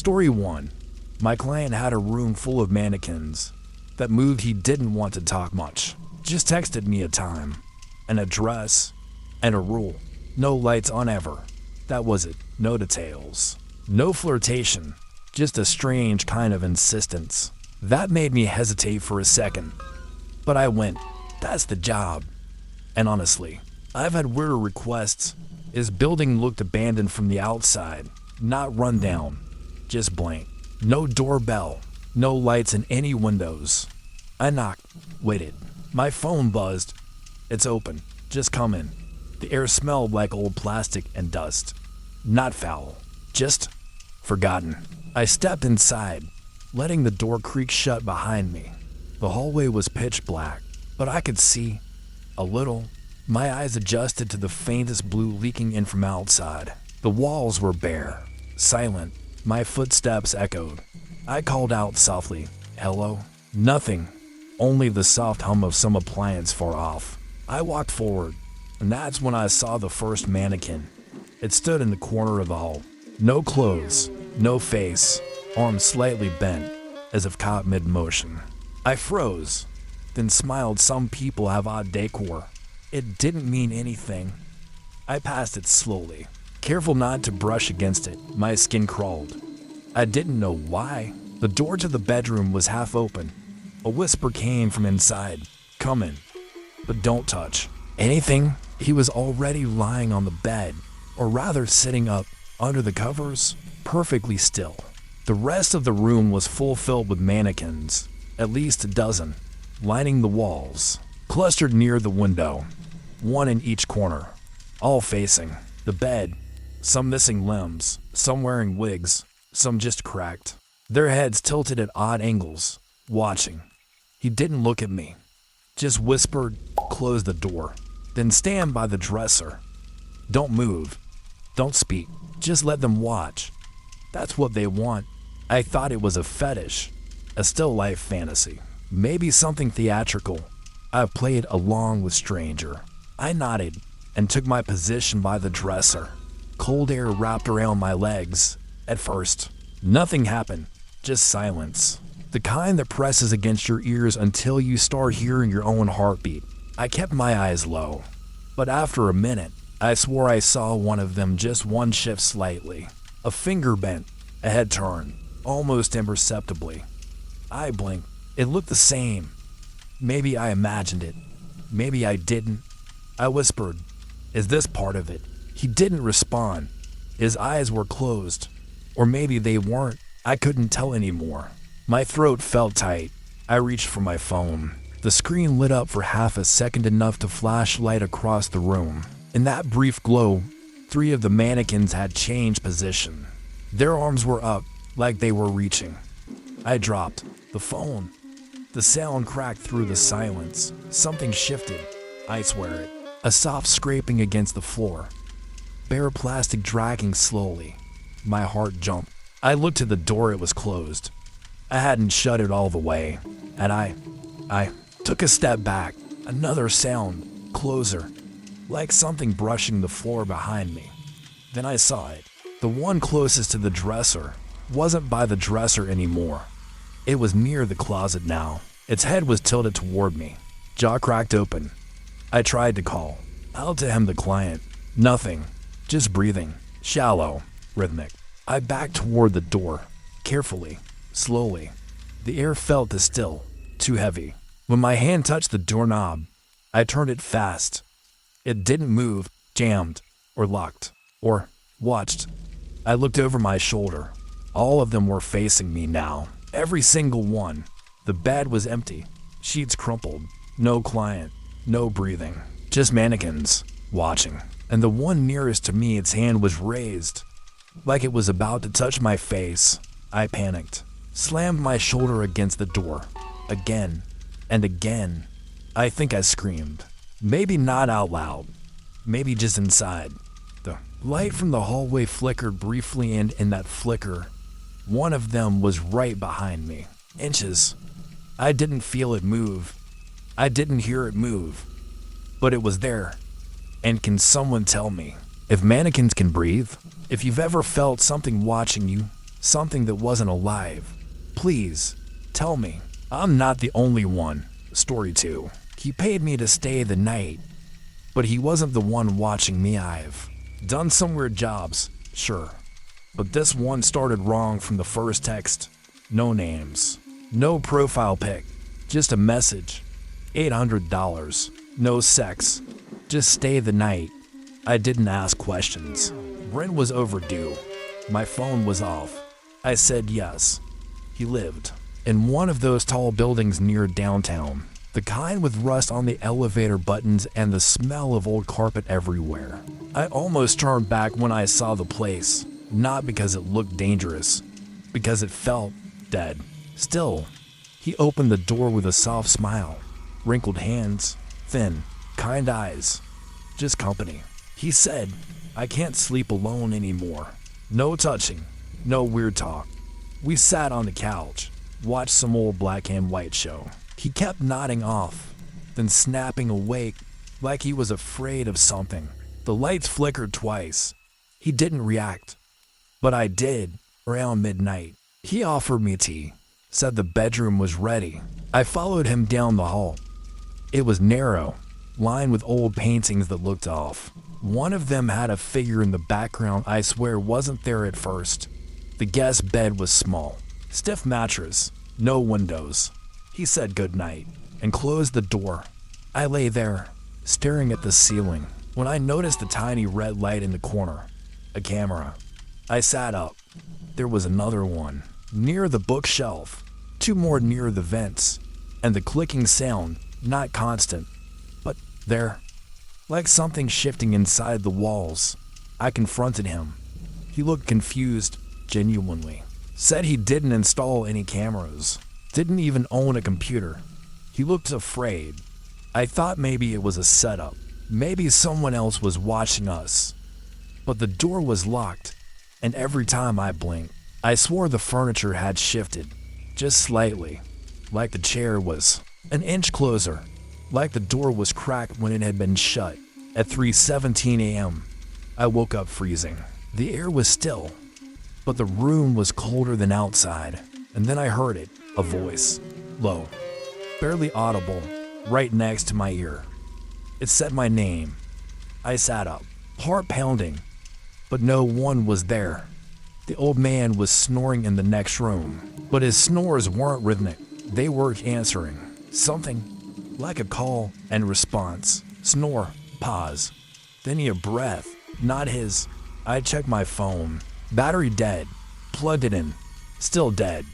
Story 1. My client had a room full of mannequins that moved. He didn't want to talk much. Just texted me a time, an address, and a rule. No lights on ever. That was it. No details. No flirtation. Just a strange kind of insistence. That made me hesitate for a second. But I went, that's the job. And honestly, I've had weirder requests. His building looked abandoned from the outside. Not run down. Just blank. No doorbell. No lights in any windows. I knocked. Waited. My phone buzzed. It's open. Just come in. The air smelled like old plastic and dust. Not foul. Just forgotten. I stepped inside, letting the door creak shut behind me. The hallway was pitch black, but I could see a little. My eyes adjusted to the faintest blue leaking in from outside. The walls were bare, silent. My footsteps echoed. I called out softly, "Hello?" Nothing, only the soft hum of some appliance far off. I walked forward, and that's when I saw the first mannequin. It stood in the corner of the hall. No clothes, no face, arms slightly bent, as if caught mid-motion. I froze, then smiled. Some people have odd decor. It didn't mean anything. I passed it slowly, careful not to brush against it. My skin crawled. I didn't know why. The door to the bedroom was half open. A whisper came from inside. "Come in, but don't touch anything." He was already lying on the bed, or rather sitting up under the covers, perfectly still. The rest of the room was filled with mannequins, at least a dozen, lining the walls, clustered near the window, one in each corner, all facing the bed, some missing limbs, some wearing wigs, some just cracked, their heads tilted at odd angles, watching. He didn't look at me, just whispered, "Close the door, then stand by the dresser. Don't move, don't speak, just let them watch. That's what they want." I thought it was a fetish, a still life fantasy, maybe something theatrical. I played along with stranger. I nodded and took my position by the dresser. Cold air wrapped around my legs. At first, nothing happened, just silence. The kind that presses against your ears until you start hearing your own heartbeat. I kept my eyes low, but after a minute, I swore I saw one of them just one shift slightly. A finger bent, a head turned, almost imperceptibly. I blinked. It looked the same. Maybe I imagined it. Maybe I didn't. I whispered, "Is this part of it?" He didn't respond. His eyes were closed. Or maybe they weren't. I couldn't tell anymore. My throat felt tight. I reached for my phone. The screen lit up for half a second, enough to flash light across the room. In that brief glow, 3 of the mannequins had changed position. Their arms were up, like they were reaching. I dropped the phone. The sound cracked through the silence. Something shifted. I swear it. A soft scraping against the floor. Bare plastic dragging slowly. My heart jumped. I looked at the door. It was closed. I hadn't shut it all the way. And I took a step back. Another sound. Closer. Like something brushing the floor behind me. Then I saw it. The one closest to the dresser wasn't by the dresser anymore. It was near the closet now. Its head was tilted toward me. Jaw cracked open. I tried to call out to him, the client. Nothing. Just breathing. Shallow. Rhythmic. I backed toward the door. Carefully. Slowly. The air felt still. Too heavy. When my hand touched the doorknob, I turned it fast. It didn't move, jammed, or locked, or watched. I looked over my shoulder. All of them were facing me now. Every single one. The bed was empty. Sheets crumpled. No client. No breathing. Just mannequins. Watching. And the one nearest to me, its hand was raised, like it was about to touch my face. I panicked. Slammed my shoulder against the door. Again. And again. I think I screamed. Maybe not out loud. Maybe just inside. The light from the hallway flickered briefly, and in that flicker, one of them was right behind me. Inches. I didn't feel it move. I didn't hear it move. But it was there. And can someone tell me if mannequins can breathe? If you've ever felt something watching you, something that wasn't alive. Please, tell me. I'm not the only one. Story 2. He paid me to stay the night, but he wasn't the one watching me. I've done some weird jobs, sure, but this one started wrong from the first text. No names, no profile pic, just a message. $800, no sex, just stay the night. I didn't ask questions. Rent was overdue. My phone was off. I said yes. He lived in one of those tall buildings near downtown, the kind with rust on the elevator buttons and the smell of old carpet everywhere. I almost turned back when I saw the place, not because it looked dangerous, because it felt dead. Still, he opened the door with a soft smile, wrinkled hands, thin, kind eyes, just company. He said, I can't sleep alone anymore. No touching, no weird talk. We sat on the couch, watched some old black and white show. He kept nodding off, then snapping awake like he was afraid of something. The lights flickered twice. He didn't react, but I did around midnight. He offered me tea, said the bedroom was ready. I followed him down the hall. It was narrow, lined with old paintings that looked off. One of them had a figure in the background I swear wasn't there at first. The guest bed was small, stiff mattress, no windows. He said goodnight and closed the door. I lay there, staring at the ceiling, when I noticed a tiny red light in the corner. A camera. I sat up. There was another one, near the bookshelf, 2 more near the vents, and the clicking sound, not constant, but there, like something shifting inside the walls. I confronted him. He looked confused, genuinely. Said he didn't install any cameras, didn't even own a computer. He looked afraid. I thought maybe it was a setup. Maybe someone else was watching us. But the door was locked, and every time I blinked, I swore the furniture had shifted, just slightly, like the chair was an inch closer, like the door was cracked when it had been shut. At 3:17 a.m., I woke up freezing. The air was still, but the room was colder than outside. And then I heard it, a voice, low, barely audible, right next to my ear. It said my name. I sat up, heart pounding, but no one was there. The old man was snoring in the next room, but his snores weren't rhythmic. They were answering. Something like a call and response. Snore, pause, then a breath, not his. I checked my phone. Battery dead. Plugged it in. Still dead.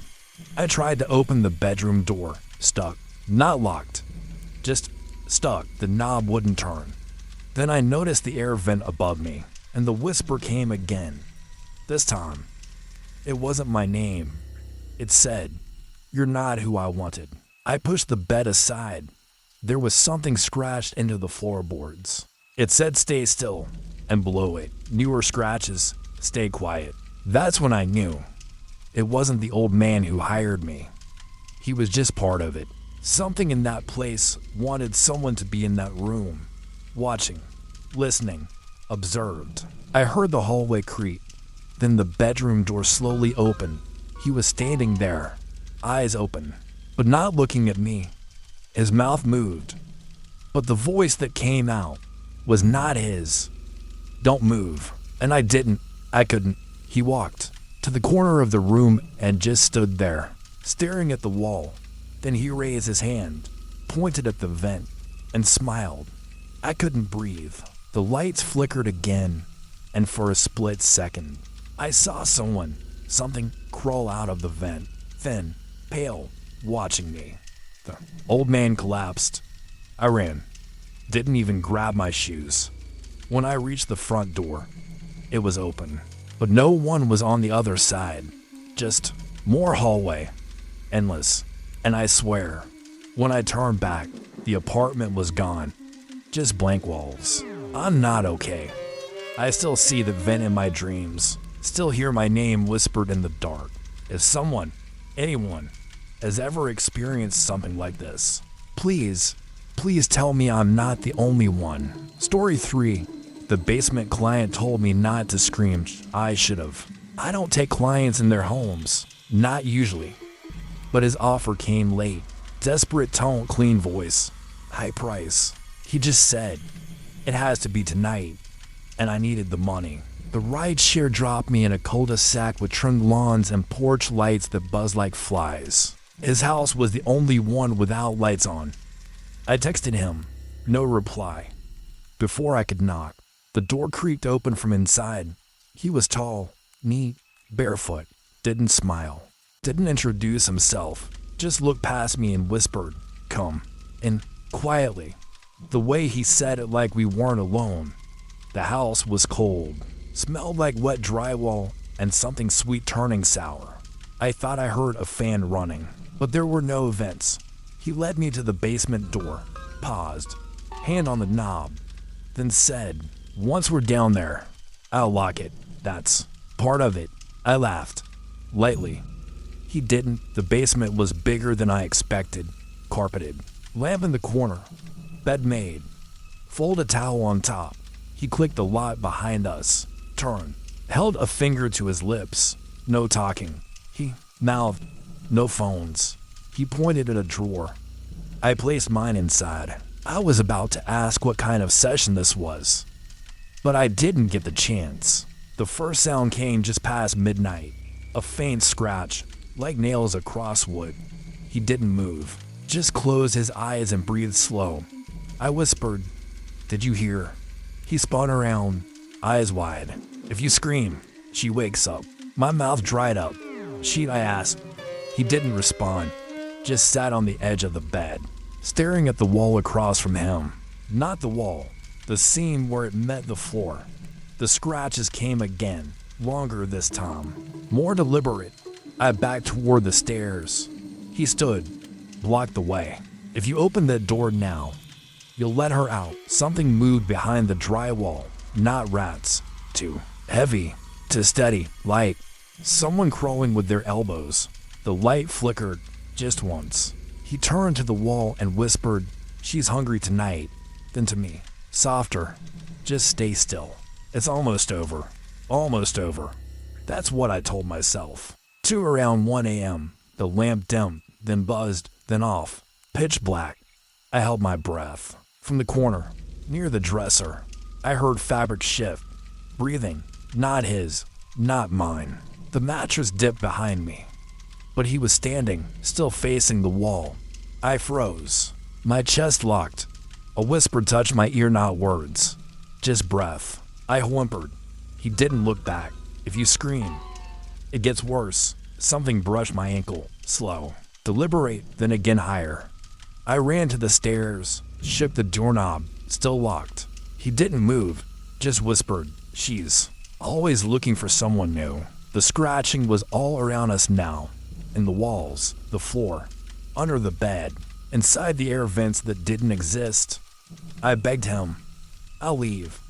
I tried to open the bedroom door. Stuck. Not locked. Just stuck. The knob wouldn't turn. Then I noticed the air vent above me, and the whisper came again. This time, it wasn't my name. It said, "You're not who I wanted." I pushed the bed aside. There was something scratched into the floorboards. It said, "Stay still," and below it, newer scratches, "Stay quiet." That's when I knew. It wasn't the old man who hired me. He was just part of it. Something in that place wanted someone to be in that room, watching, listening, observed. I heard the hallway creak. Then the bedroom door slowly opened. He was standing there, eyes open, but not looking at me. His mouth moved, but the voice that came out was not his. "Don't move." And I didn't. I couldn't. He walked to the corner of the room and just stood there, staring at the wall. Then he raised his hand, pointed at the vent, and smiled. I couldn't breathe. The lights flickered again, and for a split second, I saw something crawl out of the vent, thin, pale, watching me. The old man collapsed. I ran. Didn't even grab my shoes. When I reached the front door, it was open, but no one was on the other side. Just more hallway, endless. And I swear, when I turned back, the apartment was gone. Just blank walls. I'm not okay. I still see the vent in my dreams. Still hear my name whispered in the dark. If someone, anyone, has ever experienced something like this, please tell me I'm not the only one. Story 3. The basement client told me not to scream. I should have. I don't take clients in their homes, not usually. But his offer came late. Desperate tone, clean voice, high price. He just said, it has to be tonight, and I needed the money. The rideshare dropped me in a cul-de-sac with trimmed lawns and porch lights that buzz like flies. His house was the only one without lights on. I texted him, no reply. Before I could knock, the door creaked open from inside. He was tall, neat, barefoot, didn't smile, didn't introduce himself, just looked past me and whispered, come, and quietly. The way he said it like we weren't alone. The house was cold, smelled like wet drywall and something sweet turning sour. I thought I heard a fan running, but there were no vents. He led me to the basement door, paused, hand on the knob, then said, once we're down there, I'll lock it. That's part of it. I laughed, lightly. He didn't. The basement was bigger than I expected. Carpeted, lamp in the corner, bed made, fold a towel on top. He clicked the lock behind us, turned, held a finger to his lips. No talking. He mouthed, no phones. He pointed at a drawer. I placed mine inside. I was about to ask what kind of session this was, but I didn't get the chance. The first sound came just past midnight, a faint scratch, like nails across wood. He didn't move, just closed his eyes and breathed slow. I whispered, did you hear? He spun around, eyes wide. If you scream, she wakes up. My mouth dried up. I asked. He didn't respond, just sat on the edge of the bed, staring at the wall across from him. Not the wall, the seam where it met the floor. The scratches came again, longer this time, more deliberate. I backed toward the stairs. He stood, blocked the way. If you open that door now, you'll let her out. Something moved behind the drywall, not rats. Too heavy, too steady, light. Someone crawling with their elbows. The light flickered, just once. He turned to the wall and whispered, she's hungry tonight. Then to me, softer, just stay still. It's almost over. Almost over. That's what I told myself. To around 1 a.m., the lamp dimmed, then buzzed, then off. Pitch black. I held my breath. From the corner, near the dresser, I heard fabric shift. Breathing. Not his. Not mine. The mattress dipped behind me. But he was standing, still facing the wall. I froze. My chest locked. A whisper touched my ear, not words. Just breath. I whimpered. He didn't look back. If you scream, it gets worse. Something brushed my ankle. Slow. Deliberate, then again higher. I ran to the stairs, shook the doorknob, still locked. He didn't move, just whispered, she's always looking for someone new. The scratching was all around us now. In the walls, the floor, under the bed, inside the air vents that didn't exist. I begged him, I'll leave.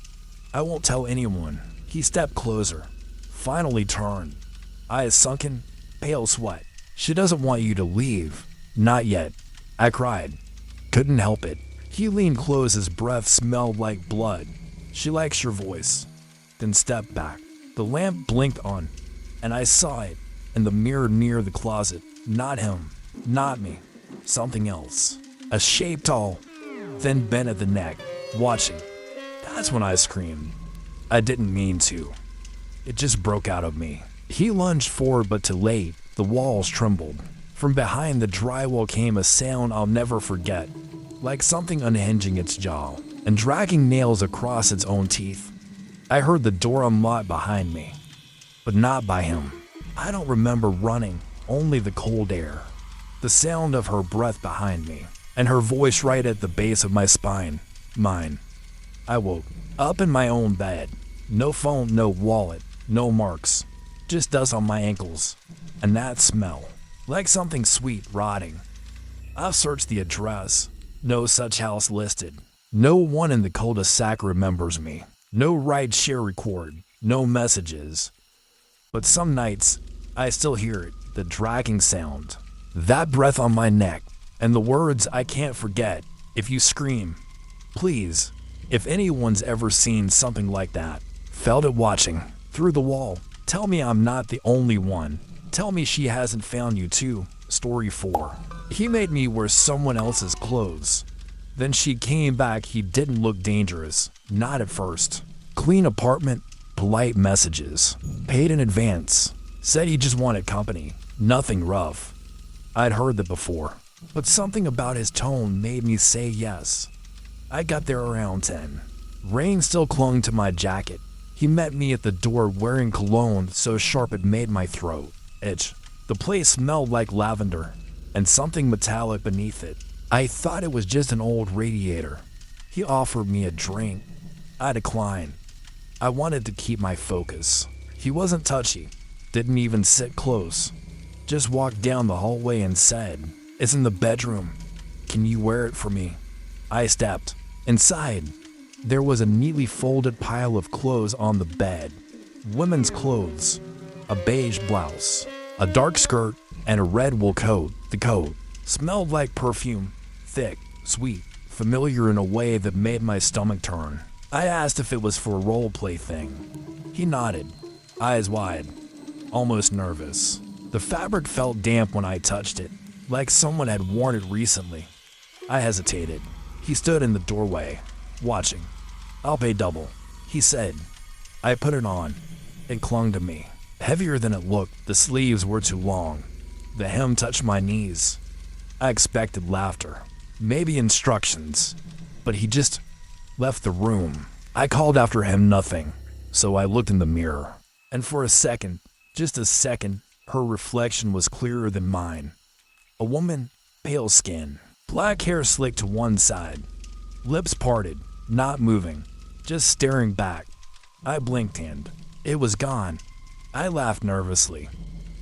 I won't tell anyone. He stepped closer, finally turned, eyes sunken, pale sweat. She doesn't want you to leave. Not yet. I cried. Couldn't help it. He leaned close, his breath smelled like blood. She likes your voice. Then stepped back. The lamp blinked on, and I saw it in the mirror near the closet. Not him. Not me. Something else. A shape tall, thin, bent at the neck, watching. That's when I screamed. I didn't mean to. It just broke out of me. He lunged forward, but too late. The walls trembled. From behind the drywall came a sound I'll never forget, like something unhinging its jaw and dragging nails across its own teeth. I heard the door unlock behind me, but not by him. I don't remember running, only the cold air, the sound of her breath behind me, and her voice right at the base of my spine. Mine. I woke up in my own bed. No phone, no wallet, no marks, just dust on my ankles, and that smell, like something sweet rotting. I've searched the address. No such house listed. No one in the cul-de-sac remembers me. No rideshare record. No messages. But some nights, I still hear it, the dragging sound. That breath on my neck, and the words I can't forget. If you scream, please. If anyone's ever seen something like that, felt it watching, through the wall, Tell me I'm not the only one. Tell me she hasn't found you too. Story 4. He made me wear someone else's clothes. Then she came back. He didn't look dangerous. Not at first. Clean apartment, polite messages. Paid in advance. Said he just wanted company. Nothing rough. I'd heard that before. But something about his tone made me say yes. I got there around 10. Rain still clung to my jacket. He met me at the door wearing cologne so sharp it made my throat itch. The place smelled like lavender and something metallic beneath it. I thought it was just an old radiator. He offered me a drink. I declined. I wanted to keep my focus. He wasn't touchy. Didn't even sit close. Just walked down the hallway and said, "It's in the bedroom. Can you wear it for me?" I stepped. Inside, there was a neatly folded pile of clothes on the bed. Women's clothes, a beige blouse, a dark skirt, and a red wool coat. The coat smelled like perfume, thick, sweet, familiar in a way that made my stomach turn. I asked if it was for a role play thing. He nodded, eyes wide, almost nervous. The fabric felt damp when I touched it, like someone had worn it recently. I hesitated. He stood in the doorway, watching. "I'll pay double," he said. I put it on. It clung to me. Heavier than it looked, the sleeves were too long. The hem touched my knees. I expected laughter, maybe instructions, but he just left the room. I called after him nothing, so I looked in the mirror. And for a second, just a second, her reflection was clearer than mine. A woman, pale skin, black hair slicked to one side, lips parted, not moving, just staring back. I blinked and it was gone. I laughed nervously,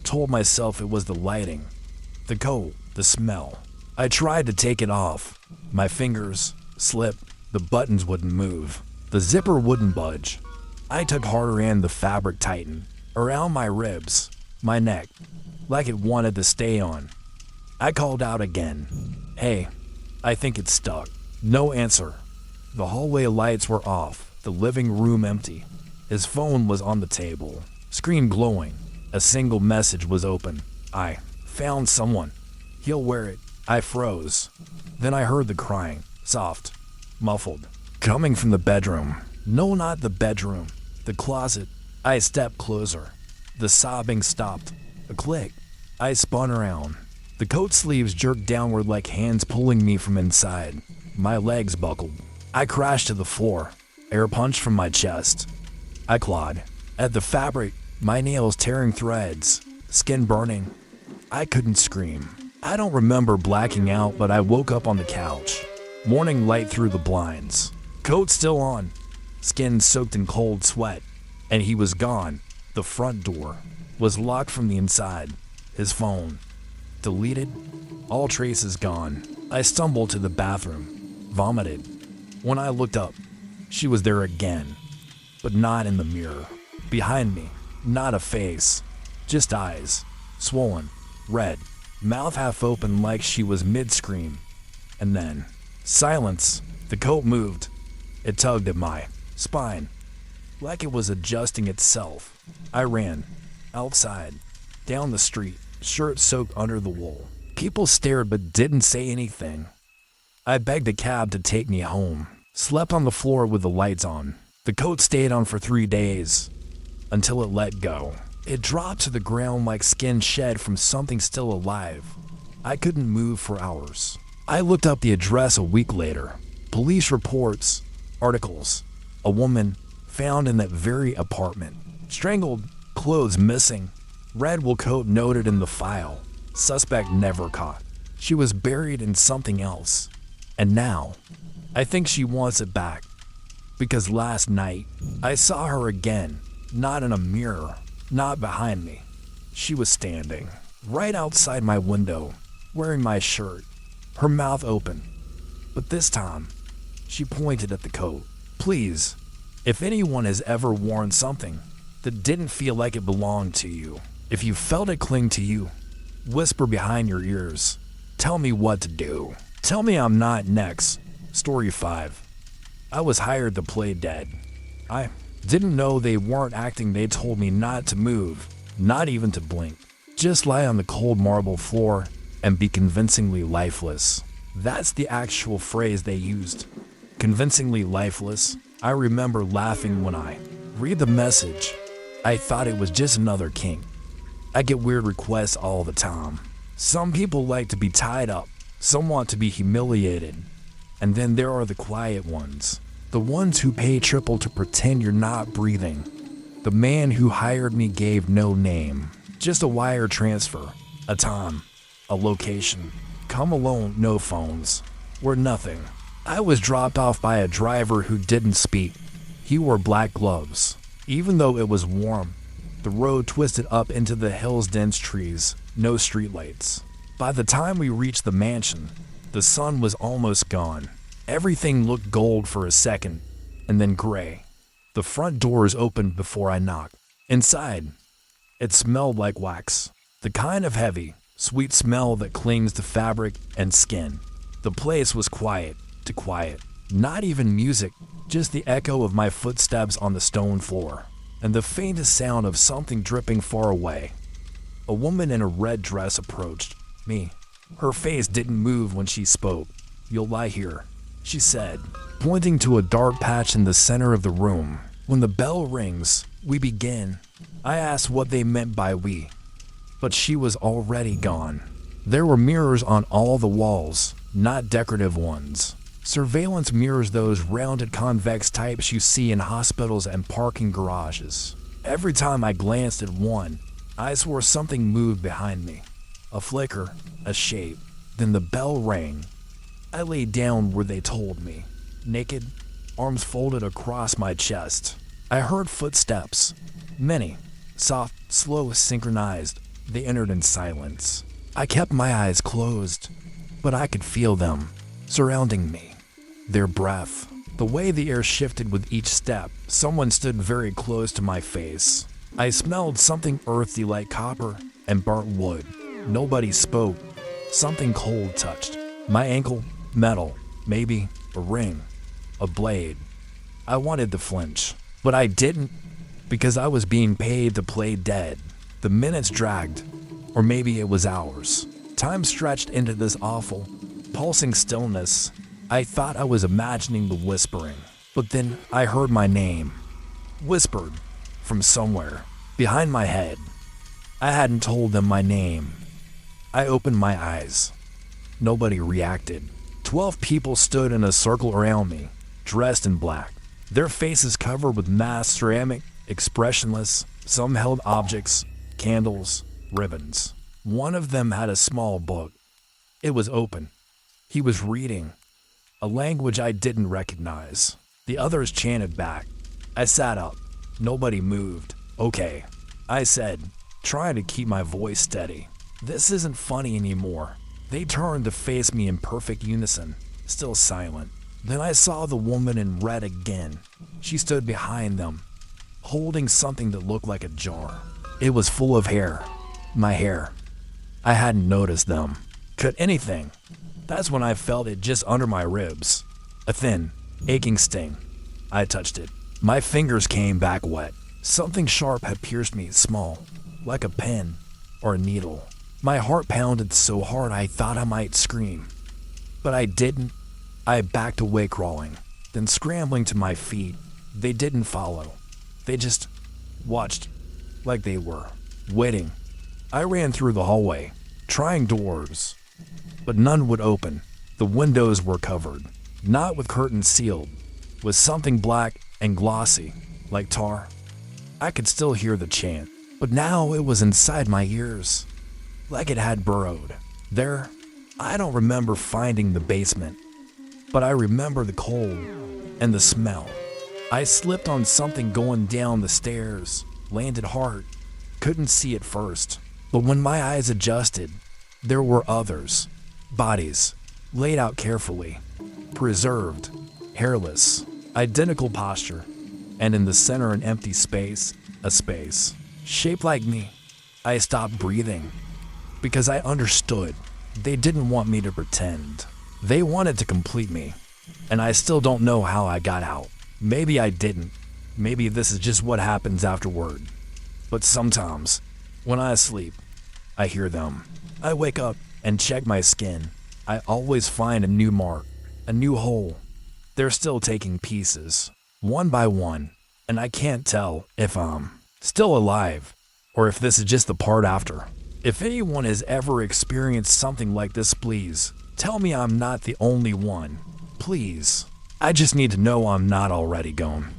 told myself it was the lighting, the coat, the smell. I tried to take it off. My fingers slipped, the buttons wouldn't move, the zipper wouldn't budge. I took harder and the fabric tightened, around my ribs, my neck, like it wanted to stay on. I called out again, "Hey, I think it's stuck." No answer. The hallway lights were off, the living room empty. His phone was on the table, screen glowing. A single message was open. "I found someone. He'll wear it." I froze. Then I heard the crying, soft, muffled, coming from the bedroom. No, not the bedroom, the closet. I stepped closer. The sobbing stopped. A click. I spun around. The coat sleeves jerked downward like hands pulling me from inside. My legs buckled. I crashed to the floor. Air punched from my chest. I clawed at the fabric, my nails tearing threads, skin burning. I couldn't scream. I don't remember blacking out, but I woke up on the couch. Morning light through the blinds. Coat still on. Skin soaked in cold sweat. And he was gone. The front door was locked from the inside. His phone deleted. All traces gone. I stumbled to the bathroom. Vomited. When I looked up, she was there again. But not in the mirror. Behind me, not a face. Just eyes. Swollen. Red. Mouth half open like she was mid-scream. And then, silence. The coat moved. It tugged at my spine, like it was adjusting itself. I ran. Outside. Down the street. Shirt soaked under the wool. People stared but didn't say anything. I begged a cab to take me home. Slept on the floor with the lights on. The coat stayed on for 3 days. Until it let go. It dropped to the ground like skin shed from something still alive. I couldn't move for hours. I looked up the address a week later. Police reports, articles. A woman found in that very apartment. Strangled, clothes missing. Red wool coat noted in the file. Suspect never caught. She was buried in something else. And now, I think she wants it back. Because last night, I saw her again. Not in a mirror. Not behind me. She was standing right outside my window, wearing my shirt, her mouth open. But this time, she pointed at the coat. Please, if anyone has ever worn something that didn't feel like it belonged to you, if you felt it cling to you, whisper behind your ears. Tell me what to do. Tell me I'm not next. Story 5. I was hired to play dead. I Didn't know they weren't acting. They told me not to move, not even to blink. Just lie on the cold marble floor and be convincingly lifeless. That's the actual phrase they used. Convincingly lifeless. I remember laughing when I read the message. I thought it was just another kink. I get weird requests all the time. Some people like to be tied up. Some want to be humiliated. And then there are the quiet ones. The ones who pay triple to pretend you're not breathing. The man who hired me gave no name. Just a wire transfer. A time. A location. Come alone, no phones. We're nothing. I was dropped off by a driver who didn't speak. He wore black gloves. Even though it was warm, the road twisted up into the hill's dense trees. No streetlights. By the time we reached the mansion, the sun was almost gone. Everything looked gold for a second, and then gray. The front doors opened before I knocked. Inside, it smelled like wax. The kind of heavy, sweet smell that clings to fabric and skin. The place was quiet to quiet. Not even music, just the echo of my footsteps on the stone floor, and the faintest sound of something dripping far away. A woman in a red dress approached me. Her face didn't move when she spoke. "You'll lie here," she said, pointing to a dark patch in the center of the room. When the bell rings, we begin. I asked what they meant by we, but she was already gone. There were mirrors on all the walls, not decorative ones. Surveillance mirrors, those rounded convex types you see in hospitals and parking garages. Every time I glanced at one, I swore something moved behind me. A flicker, a shape. Then the bell rang. I lay down where they told me, naked, arms folded across my chest. I heard footsteps. Many. Soft, slow, synchronized. They entered in silence. I kept my eyes closed, but I could feel them, surrounding me. Their breath. The way the air shifted with each step. Someone stood very close to my face. I smelled something earthy like copper and burnt wood. Nobody spoke. Something cold touched my ankle. Metal. Maybe a ring. A blade. I wanted to flinch, but I didn't, because I was being paid to play dead. The minutes dragged, or maybe it was hours. Time stretched into this awful, pulsing stillness. I thought I was imagining the whispering, but then I heard my name, whispered from somewhere behind my head. I hadn't told them my name. I opened my eyes. Nobody reacted. 12 people stood in a circle around me, dressed in black, their faces covered with masked ceramic, expressionless. Some held objects, candles, ribbons. One of them had a small book. It was open. He was reading, a language I didn't recognize. The others chanted back. I sat up. Nobody moved. "Okay," I said, trying to keep my voice steady. "This isn't funny anymore." They turned to face me in perfect unison, still silent. Then I saw the woman in red again. She stood behind them, holding something that looked like a jar. It was full of hair. My hair. I hadn't noticed them. Could anything? That's when I felt it just under my ribs. A thin, aching sting. I touched it. My fingers came back wet. Something sharp had pierced me, small, like a pen or a needle. My heart pounded so hard I thought I might scream. But I didn't. I backed away crawling, then scrambling to my feet. They didn't follow. They just watched, like they were, waiting. I ran through the hallway, trying doors, but none would open. The windows were covered, not with curtains sealed, with something black and glossy, like tar. I could still hear the chant, but now it was inside my ears, like it had burrowed. There, I don't remember finding the basement, but I remember the cold and the smell. I slipped on something going down the stairs, landed hard, couldn't see at first, but when my eyes adjusted, there were others, bodies, laid out carefully, preserved, hairless, identical posture, and in the center an empty space, a space, shaped like me. I stopped breathing, because I understood. They didn't want me to pretend. They wanted to complete me, and I still don't know how I got out. Maybe I didn't. maybe this is just what happens afterward. But sometimes, when I sleep, I hear them. I wake up and check my skin. I always find a new mark, a new hole. They're still taking pieces, one by one, and I can't tell if I'm still alive or if this is just the part after. If anyone has ever experienced something like this, please tell me I'm not the only one. Please. I just need to know I'm not already gone.